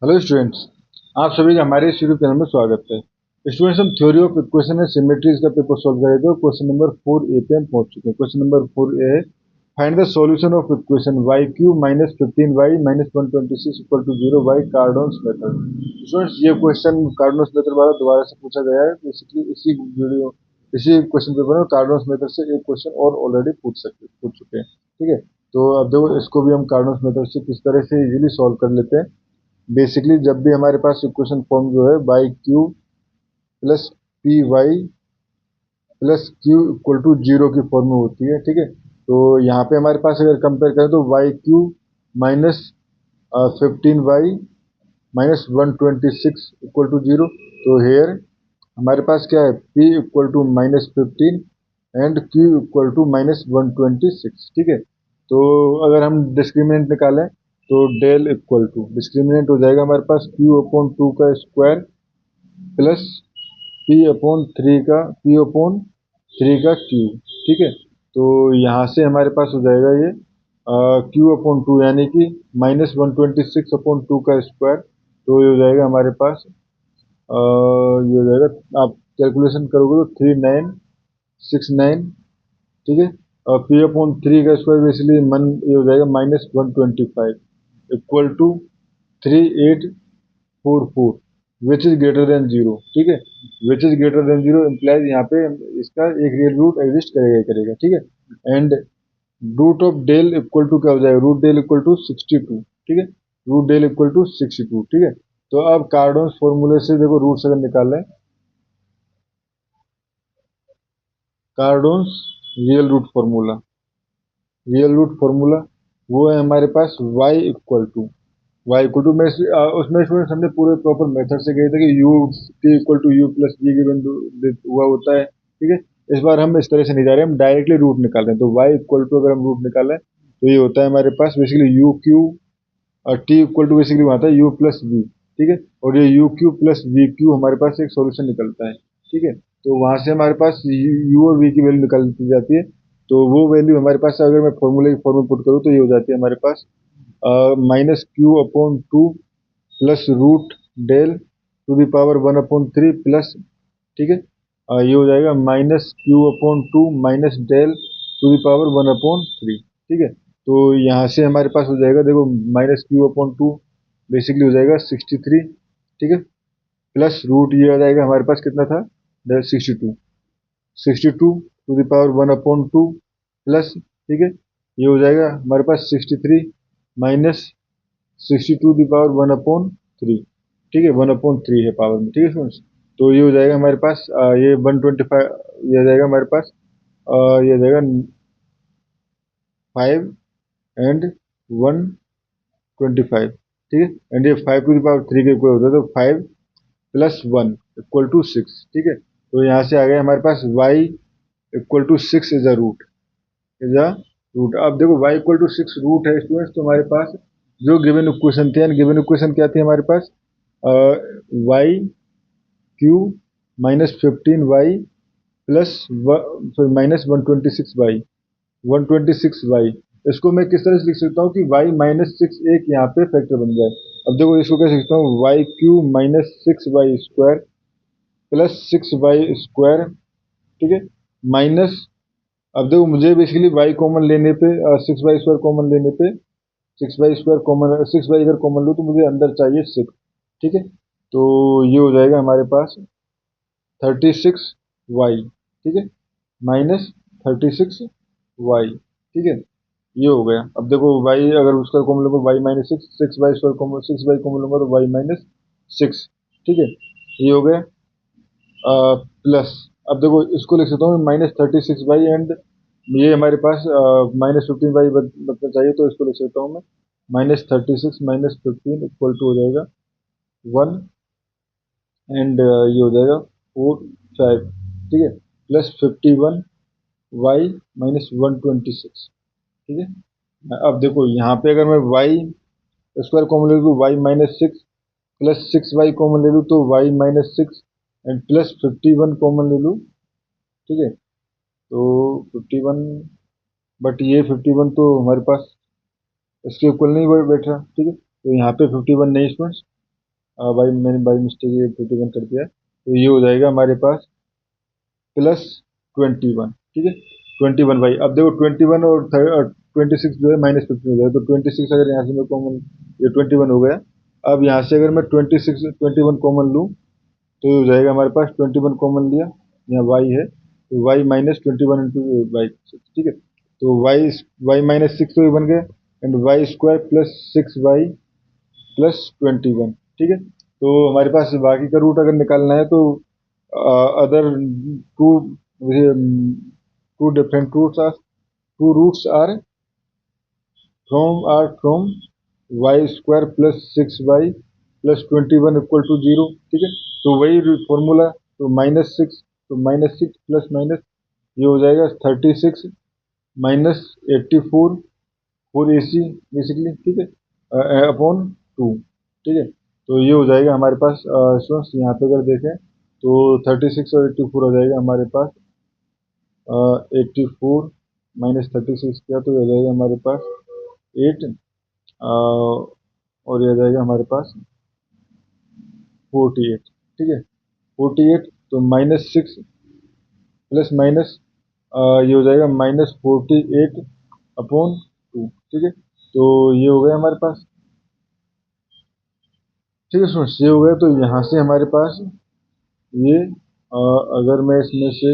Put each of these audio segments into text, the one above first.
Hello students, आप सभी का हमारे इस यूट्यूब चैनल में स्वागत है। स्टूडेंट्स, हम theory of equation and symmetries का पेपर सॉल्व कर रहे थे। क्वेश्चन नंबर 4A पे हम पहुंच चुके हैं। क्वेश्चन नंबर 4A है, find the solution of equation y³ minus 15y minus 126 equal to 0 by Cardan's method. Students, ये क्वेश्चन कार्डोन्स मेथड द्वारा दोबारा से पूछा गया है। बेसिकली इसी क्वेश्चन पेपर में कार्डोन्स मेथड से एक क्वेश्चन और ऑलरेडी पूछ चुके हैं। ठीक है, तो अब देखो इसको भी हम कार्डोन्स मेथड से किस तरह से इजीली सॉल्व कर लेते हैं। बेसिकली जब भी हमारे पास इक्वेशन फॉर्म जो है y³ plus py plus q equal to 0 की फॉर्म में होती है। ठीक है, तो यहाँ पे हमारे पास अगर कंपेयर करें तो y³ minus 15y minus 126 equal to 0। तो हेयर हमारे पास क्या है, p equal to minus 15 and q equal to minus 126। ठीक है, तो अगर हम डिस्क्रिमिनेंट निकालें तो डेल इक्वल टू डिस्क्रिमिनेंट हो जाएगा हमारे पास q अपॉन 2 का स्क्वायर प्लस p अपॉन 3 का क्यूब। ठीक है, तो यहाँ से हमारे पास हो जाएगा ये q अपॉन 2 यानी कि माइनस 126 अपॉन 2 का स्क्वायर। तो ये हो जाएगा हमारे पास ये हो जाएगा, आप कैलकुलेशन करोगे तो 3969। ठीक है, और p अपॉन 3 का स्क्वायर बेसिकली ये हो जाएगा minus 125 equal to 3844 which is greater than 0। ठीक है, which is greater than 0 implies यहाँ पे इसका एक रियल रूट एग्जिस्ट करेगा ही करेगा। ठीक है, and root of del equal to क्या हो जाएगा, रूट डेल इक्वल टू 62। ठीक है, रूट डेल इक्वल टू 62। ठीक है, तो अब कार्डोन्स फॉर्मूले से देखो रूट्स अगर निकाल लें, कार्डोन्स रियल रूट फॉर्मूला वो है हमारे पास y इक्वल टू में उसमें स्टूडेंट्स हमने पूरे प्रॉपर मेथड से गए थे कि u t equal to u plus v given हुआ होता है। ठीक है, इस बार हम इस तरह से नहीं जा रहे, हम डायरेक्टली रूट निकाल रहे हैं। तो y इक्वल टू अगर हम रूट निकालें तो ये होता है हमारे पास बेसिकली u³ और t इक्वल टू बेसिकली वहाँ था u प्लस v। ठीक है, और ये u³ प्लस v³ हमारे पास एक सॉल्यूशन निकलता है। ठीक है, तो वहाँ से हमारे पास u और v की वैल्यू निकल जाती है। तो वो वैल्यू हमारे पास अगर मैं फॉर्मूले की फॉर्म में पुट करूँ तो ये हो जाती है हमारे पास minus q upon 2 plus root del to the power 1/3 plus. ठीक है, ये हो जाएगा minus q upon 2 minus del to the power 1/3। ठीक है, तो यहाँ से हमारे पास हो जाएगा, देखो माइनस q अपॉन 2 बेसिकली हो जाएगा 63। ठीक है, प्लस रूट ये आ जाएगा हमारे पास कितना था, 62 टू द पावर 1/2 प्लस। ठीक है, ये हो जाएगा हमारे पास 63 माइनस 62 टू द पावर 1/3। ठीक है, 1/3 है पावर में। ठीक है स्टूडेंट्स, तो ये हो जाएगा हमारे पास ये 125, ये आ जाएगा हमारे पास ये आ जाएगा 5 एंड 125। ठीक है, एंड ये 5 टू द पावर 3 के इक्वल होता है, तो 5 प्लस 1 इक्वल टू 6। ठीक है, तो यहाँ से आ गया हमारे पास y equal to 6 is a root. अब देखो y इक्वल टू 6 रूट है स्टूडेंट्स, तो हमारे पास जो गिवन इक्वेशन थी, गिवन इक्वेशन क्या थी हमारे पास, y³ minus 15y plus minus 126y। इसको मैं किस तरह से लिख सकता हूँ कि y माइनस 6 एक यहाँ पे फैक्टर बन जाए। अब देखो इसको कैसे लिखता हूँ, y³ minus 6y square plus 6y square. ठीक है, माइनस, अब देखो मुझे बेसिकली y कॉमन लेने पे 6y स्क्वायर कॉमन लेने पे 6y अगर कॉमन लो तो मुझे अंदर चाहिए 6। ठीक है, तो ये हो जाएगा हमारे पास 36y। ठीक है, माइनस 36y। ठीक है, ये हो गया। अब देखो y अगर उसका कॉमन लूंगा y minus 6y square common 6y common लूंगा तो y माइनस 6। ठीक है, ये हो गया प्लस। अब देखो इसको लिख सकता हूँ माइनस 36y एंड ये हमारे पास माइनस 15y बचना चाहिए, तो इसको लिख सकता हूँ मैं माइनस 36 माइनस 15 इक्वल टू हो जाएगा 1 एंड ये हो जाएगा 4 5। ठीक है, प्लस 51y माइनस 126। ठीक है, अब देखो यहाँ पे अगर मैं y स्क्वायर कॉमन ले लूँ तो y minus 6 plus 6y common ले लूँ तो y minus 6 and plus 51 common ले लूँ। ठीक है, तो 51, बट ये 51 तो हमारे पास इसके इक्वल नहीं बैठ रहा। ठीक है, तो यहाँ पे 51 नहीं स्टूडेंट्स, भाई मैंने बाई मिस्टेक ये 21 कर दिया, तो ये हो जाएगा हमारे पास +21, ठीक है। 21 भाई, अब देखो 21 और 26 जो है -15 हो जाएगा, तो 26 अगर यहाँ से मैं कॉमन, ये 21 हो गया। अब यहाँ से अगर मैं 21 कॉमन लूँ तो ये हो जाएगा हमारे पास, 21 कॉमन लिया, यहाँ वाई है, तो वाई -21 इंटू वाई, ठीक है। तो वाई -6 तो ये बन गया, एंड वाई स्क्वायर +6y +21, ठीक है। तो हमारे पास बाकी का रूट अगर निकालना है तो other two two different roots are, two roots are from Y square +6y +21 equal to 0, ठीक है। तो वही फॉर्मूला, तो -6, तो -6 प्लस माइनस ये हो जाएगा 36 -84 4AC बेसिकली, ठीक है, अपॉन 2, ठीक है। तो ये हो जाएगा हमारे पास स्टूडेंट्स, यहाँ पे अगर देखें तो 36 और 84 हो जाएगा हमारे पास, 84 -36 किया तो ये हो जाएगा हमारे पास 8, और ये आ जाएगा हमारे पास 48, ठीक है। 48, तो -6 प्लस माइनस ये हो जाएगा -48 अपॉन 2, ठीक है। तो ये हो गया हमारे पास, ठीक है स्टूडेंट्स, ये हो गया। तो यहाँ से हमारे पास ये अगर मैं इसमें से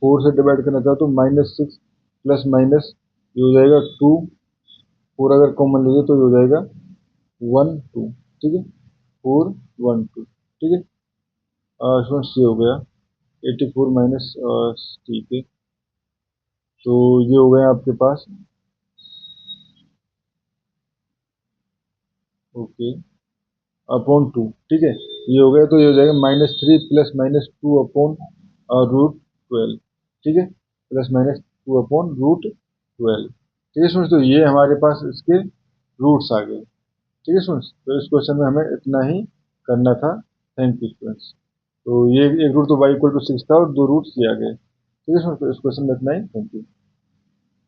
4 से डिवाइड करना चाहूँ तो -6 प्लस माइनस ये हो जाएगा 2, 4 अगर कॉमन लीजिए तो ये हो जाएगा 1 2, ठीक है, 4 1 2, ठीक है। स्टूडेंट्स ये हो गया 84 माइनस, ठीक है। तो ये हो गया आपके पास, ओके, अपॉन 2, ठीक है। ये हो गया, तो ये हो जाएगा -3 प्लस -2 अपॉन √12, ठीक है, +-2 अपॉन √12, ठीक है स्टूडेंट्स। तो ये हमारे पास इसके रूट्स आ गए, ठीक है स्टूडेंट्स। तो इस क्वेश्चन में हमें इतना ही करना था। Thank you students. तो ये एक रूट तो y = 6 था और 2 रूट्स ये आ गए, ठीक है स्टूडेंट्स। तो इस क्वेश्चन में इतना ही, थैंक यू।